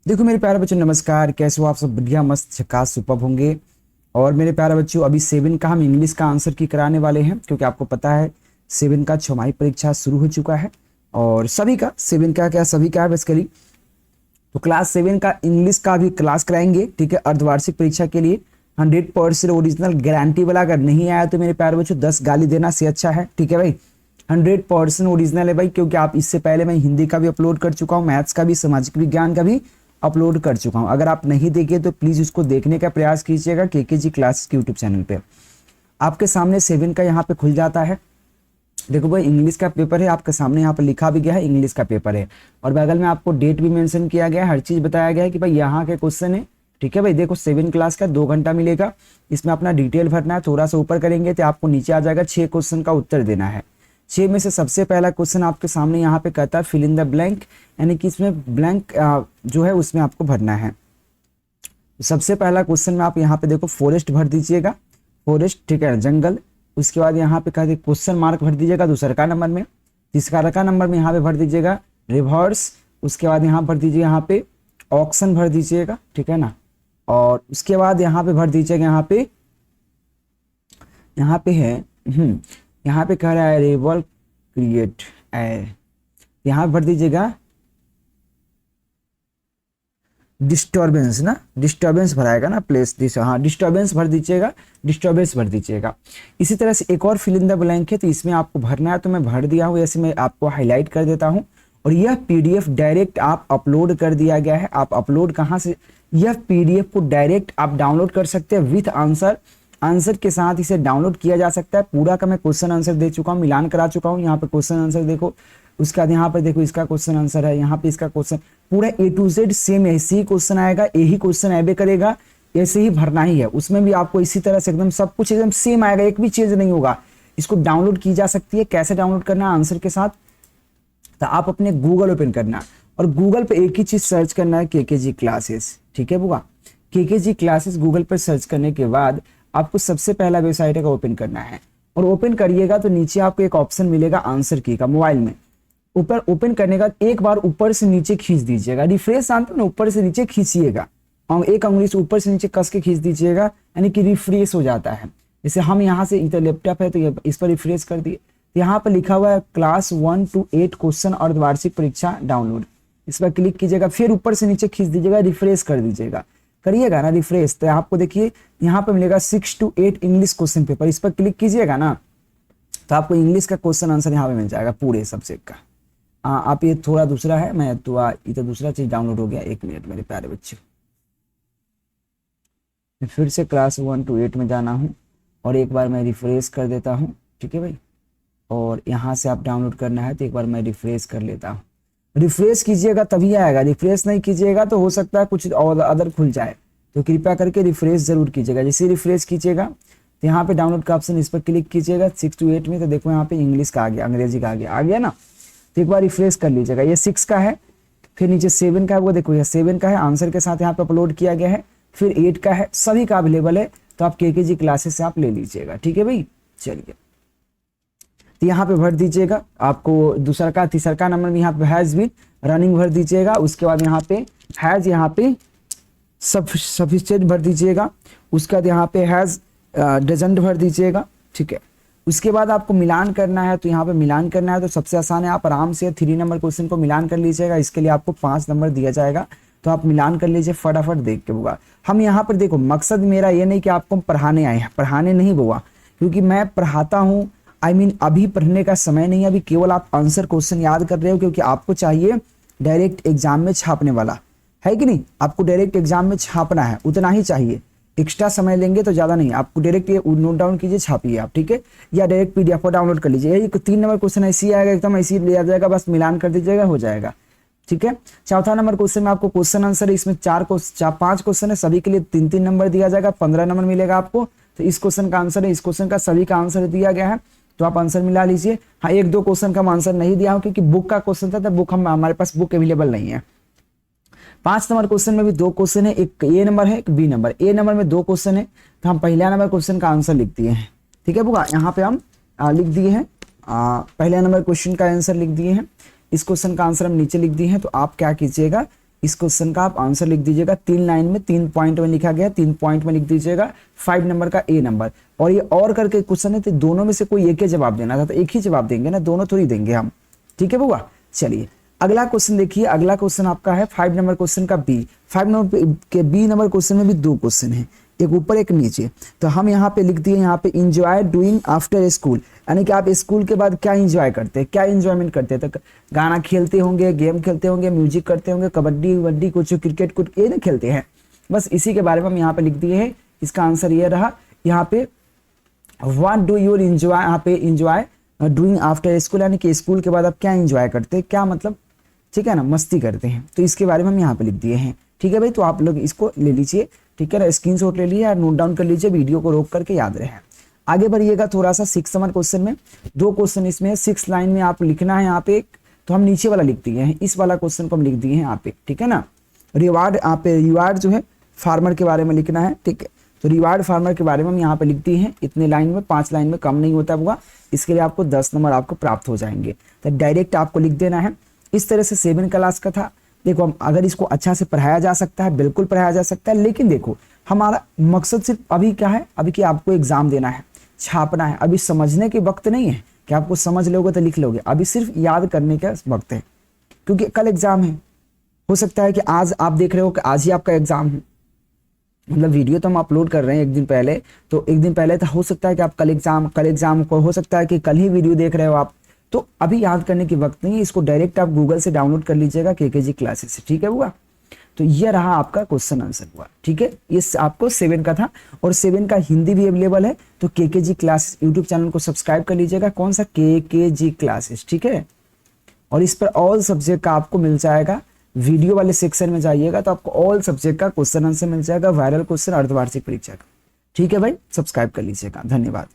देखो मेरे प्यारे बच्चों, नमस्कार। कैसे हो आप सब? बढ़िया, मस्त, झकास, सुपर्ब होंगे। और मेरे प्यारे बच्चों, अभी 7 का हम इंग्लिश का आंसर की कराने वाले हैं, क्योंकि आपको पता है 7 का छमाही परीक्षा शुरू हो चुका है। और सभी का 7 का क्या, सभी का बेसिकली तो क्लास 7 का इंग्लिश का भी क्लास कराएंगे, ठीक है। अर्धवार्षिक परीक्षा के लिए 100% ओरिजिनल गारंटी वाला। अगर नहीं आया तो मेरे प्यारे बच्चों 10 गाली देना से अच्छा है, ठीक है भाई। 100% ओरिजिनल है भाई, क्योंकि आप इससे पहले मैं हिंदी का भी अपलोड कर चुका हूँ, मैथ्स का भी, सामाजिक विज्ञान का भी अपलोड कर चुका हूँ। अगर आप नहीं देखे तो प्लीज उसको देखने का प्रयास कीजिएगा केकेजी क्लासेस के यूट्यूब चैनल पे। आपके सामने 7 का यहाँ पे खुल जाता है। देखो भाई, इंग्लिश का पेपर है आपके सामने, यहाँ पर लिखा भी गया है इंग्लिश का पेपर है, और बगल में आपको डेट भी मेंशन किया गया है, हर चीज बताया गया है कि भाई यहाँ के क्वेश्चन है, ठीक है भाई। देखो 7 क्लास का 2 घंटा मिलेगा, इसमें अपना डिटेल भरना है। थोड़ा सा ऊपर करेंगे तो आपको नीचे आ जाएगा, 6 क्वेश्चन का उत्तर देना है। 6 में से सबसे पहला क्वेश्चन आपके सामने यहाँ पे कहता है फिल इन द ब्लैंक, यानी कि इसमें ब्लैंक जो है उसमें आपको भरना है। सबसे पहला क्वेश्चन में आप यहाँ पे देखो फॉरेस्ट भर दीजिएगा, फॉरेस्ट, ठीक है, जंगल। उसके बाद यहाँ पे कहते क्वेश्चन मार्क भर दीजिएगा दूसरा का नंबर में। तीसरा का नंबर में यहाँ पे भर दीजिएगा रिवर्स। उसके बाद यहाँ भर दीजिए यहाँ पे ऑक्शन भर दीजिएगा, ठीक है ना। और उसके बाद यहाँ पे भर दीजिएगा यहाँ पे है यहाँ पे कह रहा है रेवल क्रिएट है, यहाँ भर दीजिएगा डिस्टर्बेंस ना, डिस्टर्बेंस भराएगा ना, प्लेस दिस, हाँ डिस्टर्बेंस भर दीजिएगा, डिस्टर्बेंस भर दीजिएगा। इसी तरह से एक और फिल इन द ब्लैंक है, तो इसमें आपको भरना है, तो मैं भर दिया हूँ, ऐसे मैं आपको हाईलाइट कर देता हूँ। और यह पीडीएफ डायरेक्ट आप अपलोड कर दिया गया है। आप अपलोड कहाँ से, यह पीडीएफ को डायरेक्ट आप डाउनलोड कर सकते हैं विथ आंसर, आंसर के साथ इसे डाउनलोड किया जा सकता है। पूरा का मैं क्वेश्चन आंसर दे चुका हूँ, मिलान करा चुका हूँ। यहाँ पे क्वेश्चन आंसर देखो, उसके बाद यहाँ पर देखो इसका क्वेश्चन आंसर है, यहाँ पे इसका क्वेश्चन पूरा A to Z सेम ऐसे ही क्वेश्चन आएगा, यही क्वेश्चन ऐबे करेगा, ऐसे ही भरना ही है। उसमें भी आपको इसी तरह से एकदम सब कुछ एकदम सेम आएगा, एक भी चीज नहीं होगा। इसको डाउनलोड की जा सकती है। कैसे डाउनलोड करना है आंसर के साथ, तो आप अपने गूगल ओपन करना और गूगल पे एक ही चीज सर्च करना है, केकेजी क्लासेस, ठीक है बुआ। केकेजी क्लासेस गूगल पर सर्च करने के बाद आपको सबसे पहला वेबसाइट का ओपन करना है, और ओपन करिएगा तो नीचे आपको एक ऑप्शन मिलेगा आंसर की का, मोबाइल में। ऊपर ओपन करने का एक बार ऊपर से नीचे खींच दीजिएगा, रिफ्रेश जानते हो ना, ऊपर से नीचे खींचिएगा और एक उंगली से ऊपर से नीचे कस के खींच दीजिएगा, यानी कि रिफ्रेश हो जाता है। जैसे हम यहाँ से इधर लैपटॉप है तो इस पर रिफ्रेश कर दिए, यहाँ पर लिखा हुआ है क्लास 1 to 8 क्वेश्चन और वार्षिक परीक्षा डाउनलोड। इस पर क्लिक कीजिएगा, फिर ऊपर से नीचे खींच दीजिएगा, रिफ्रेश कर दीजिएगा। करिएगा ना रिफ्रेश, तो आपको देखिए यहाँ पर मिलेगा 6 to 8 इंग्लिश क्वेश्चन पेपर। इस पर क्लिक कीजिएगा ना, तो आपको इंग्लिश का क्वेश्चन आंसर यहाँ पे मिल जाएगा पूरे सब्जेक्ट का। आप ये थोड़ा दूसरा है, मैं तो ये तो दूसरा चीज डाउनलोड हो गया। 1 मिनट मेरे प्यारे बच्चे, मैं फिर से क्लास 1 to 8 में जाना हूँ और एक बार मैं रिफ्रेश कर देता हूँ, ठीक है भाई। और यहाँ से आप डाउनलोड करना है तो एक बार मैं रिफ्रेश कर लेता हूँ। रिफ्रेश कीजिएगा तभी आएगा, रिफ्रेश नहीं कीजिएगा तो हो सकता है कुछ और अदर खुल जाए, तो कृपया करके रिफ्रेश जरूर कीजिएगा। जैसे रिफ्रेश कीजिएगा तो यहाँ पे डाउनलोड का ऑप्शन, इस पर क्लिक कीजिएगा 6 to 8 में, तो देखो यहाँ पे इंग्लिश का आ गया, अंग्रेजी का आ गया ना। तो एक बार रिफ्रेश कर लीजिएगा। ये 6 का है, फिर नीचे 7 का है, वो देखो ये 7 का है, आंसर के साथ यहाँ पे अपलोड किया गया है। फिर 8 का है, सभी का अवेलेबल है, तो आप केकेजी क्लासेस से आप ले लीजिएगा, ठीक है भाई। चलिए, तो यहाँ पे भर दीजिएगा आपको दूसरा का, तीसरा का नंबर में यहाँ पे हैज बीन रनिंग भर दीजिएगा। उसके बाद यहाँ पे हैज, यहाँ पे सफिशिएंट भर दीजिएगा। उसके बाद यहाँ पे हैज डजंट भर दीजिएगा, ठीक है। उसके बाद आपको मिलान करना है, तो यहाँ पे मिलान करना है तो सबसे आसान है, आप आराम से 3 नंबर क्वेश्चन को मिलान कर लीजिएगा। इसके लिए आपको 5 नंबर दिया जाएगा, तो आप मिलान कर लीजिए फटाफट देख के बुआ। हम यहाँ पर देखो, मकसद मेरा ये नहीं कि आपको पढ़ाने आए हैं, पढ़ाने नहीं बुआ, क्योंकि मैं पढ़ाता हूँ। अभी पढ़ने का समय नहीं है, अभी केवल आप आंसर क्वेश्चन याद कर रहे हो, क्योंकि आपको चाहिए डायरेक्ट एग्जाम में छापने वाला, है कि नहीं। आपको डायरेक्ट एग्जाम में छापना है, उतना ही चाहिए। एक्स्ट्रा समय लेंगे तो ज्यादा नहीं, आपको डायरेक्ट ये नोट डाउन कीजिए, छापिए आप, ठीक है, या डायरेक्ट पीडीएफ को डाउनलोड कर लीजिए। ये 3 नंबर क्वेश्चन ऐसे ही आएगा, एकदम ऐसे ही लिया जाएगा, बस मिलान कर दीजिएगा, हो जाएगा, ठीक है। चौथा नंबर क्वेश्चन में आपको क्वेश्चन आंसर है, इसमें 5 क्वेश्चन है, सभी के लिए 3-3 नंबर दिया जाएगा, 15 नंबर मिलेगा आपको। तो इस क्वेश्चन का आंसर है, इस क्वेश्चन का सभी का आंसर दिया गया है, तो आप आंसर मिला लीजिए। हाँ, 1-2 क्वेश्चन का हम आंसर नहीं दिया हूँ, क्योंकि बुक का क्वेश्चन था, तो बुक हमारे पास बुक अवेलेबल नहीं है। 5 नंबर क्वेश्चन में भी 2 क्वेश्चन है, एक ए नंबर है, एक बी नंबर। ए नंबर में 2 क्वेश्चन है, तो हम पहला नंबर क्वेश्चन का आंसर लिख दिए हैं, ठीक है बुआ। यहाँ पे हम लिख दिए हैं पहला नंबर क्वेश्चन का आंसर लिख दिए हैं। इस क्वेश्चन का आंसर हम नीचे लिख दिए हैं, तो आप क्या कीजिएगा, इस क्वेश्चन का आप आंसर लिख दीजिएगा 3 लाइन में, 3 पॉइंट में लिखा गया, 3 पॉइंट में लिख दीजिएगा 5 नंबर का ए नंबर। और ये और करके क्वेश्चन है तो दोनों में से कोई एक ही जवाब देना था, तो एक ही जवाब देंगे ना, दोनों थोड़ी देंगे हम। ठीक है बुआ, चलिए अगला क्वेश्चन देखिए। अगला क्वेश्चन आपका है 5 नंबर क्वेश्चन का बी। 5 नंबर के बी नंबर क्वेश्चन में भी 2 क्वेश्चन है, एक ऊपर एक नीचे। तो हम यहाँ पे लिख दिए, यहाँ पे इंजॉय डूइंग आफ्टर स्कूल, यानी कि आप स्कूल के बाद क्या इंजॉय करते हैं, क्या इंजॉयमेंट करते हैं। तो गाना खेलते होंगे, गेम खेलते होंगे, म्यूजिक करते होंगे, कबड्डी वड्डी कुछ क्रिकेट ये नहीं खेलते हैं, बस इसी के बारे में हम यहाँ पे लिख दिए हैं। इसका आंसर ये रहा यहाँ पे, व्हाट डू यू इंजॉय, यहाँ पे इंजॉय डूइंग आफ्टर स्कूल, यानी कि स्कूल के बाद आप क्या इंजॉय करते हैं, क्या मतलब, ठीक है ना, मस्ती करते हैं। तो इसके बारे में हम यहाँ पे लिख दिए हैं। ठीक है भाई, तो आप लोग इसको ले लीजिए, ठीक है ना, स्क्रीनशॉट ले लीजिए, नोट डाउन कर लीजिए, वीडियो को रोक करके याद रहे। आगे बढ़िएगा थोड़ा सा 6 नंबर क्वेश्चन में, 2 क्वेश्चन इसमें 6 लाइन में आप लिखना है यहाँ पे। तो हम नीचे वाला लिख दिए हैं, इस वाला क्वेश्चन को हम लिख दिए हैं यहाँ पे, ठीक है ना। रिवार्ड, यहाँ पे रिवार्ड जो है फार्मर के बारे में लिखना है, ठीक है। तो रिवार्ड फार्मर के बारे में हम यहाँ पे लिख दिए हैं, इतने लाइन में, 5 लाइन में, कम नहीं होता होगा। इसके लिए आपको 10 नंबर आपको प्राप्त हो जाएंगे। तो डायरेक्ट आपको लिख देना है। इस तरह से 7 क्लास का था। देखो अगर इसको अच्छा से पढ़ाया जा सकता है, बिल्कुल पढ़ाया जा सकता है, लेकिन देखो हमारा मकसद सिर्फ अभी क्या है, अभी कि आपको एग्जाम देना है, छापना है। अभी समझने के वक्त नहीं है कि आपको समझ लोगे तो लिख लोगे, अभी सिर्फ याद करने का वक्त है, क्योंकि कल एग्जाम है। हो सकता है कि आज आप देख रहे हो कि आज ही आपका एग्जाम है, मतलब वीडियो तो हम अपलोड कर रहे हैं एक दिन पहले, तो एक दिन पहले तो हो सकता है कि आप कल एग्जाम को, हो सकता है कि कल ही वीडियो देख रहे हो आप, तो अभी याद करने की वक्त नहीं है। इसको डायरेक्ट आप गूगल से डाउनलोड कर लीजिएगा केकेजी क्लासेस से, ठीक है हुआ। तो ये रहा आपका क्वेश्चन आंसर हुआ, ठीक है। ये आपको 7 का था, और 7 का हिंदी भी अवेलेबल है। तो केकेजी क्लासेस यूट्यूब चैनल को सब्सक्राइब कर लीजिएगा, कौन सा, केकेजी क्लासेस, ठीक है। और इस पर ऑल सब्जेक्ट का आपको मिल जाएगा, वीडियो वाले सेक्शन में जाइएगा तो आपको ऑल सब्जेक्ट का क्वेश्चन आंसर मिल जाएगा, वायरल क्वेश्चन अर्धवार्षिक परीक्षा का, ठीक है भाई। सब्सक्राइब कर लीजिएगा, धन्यवाद।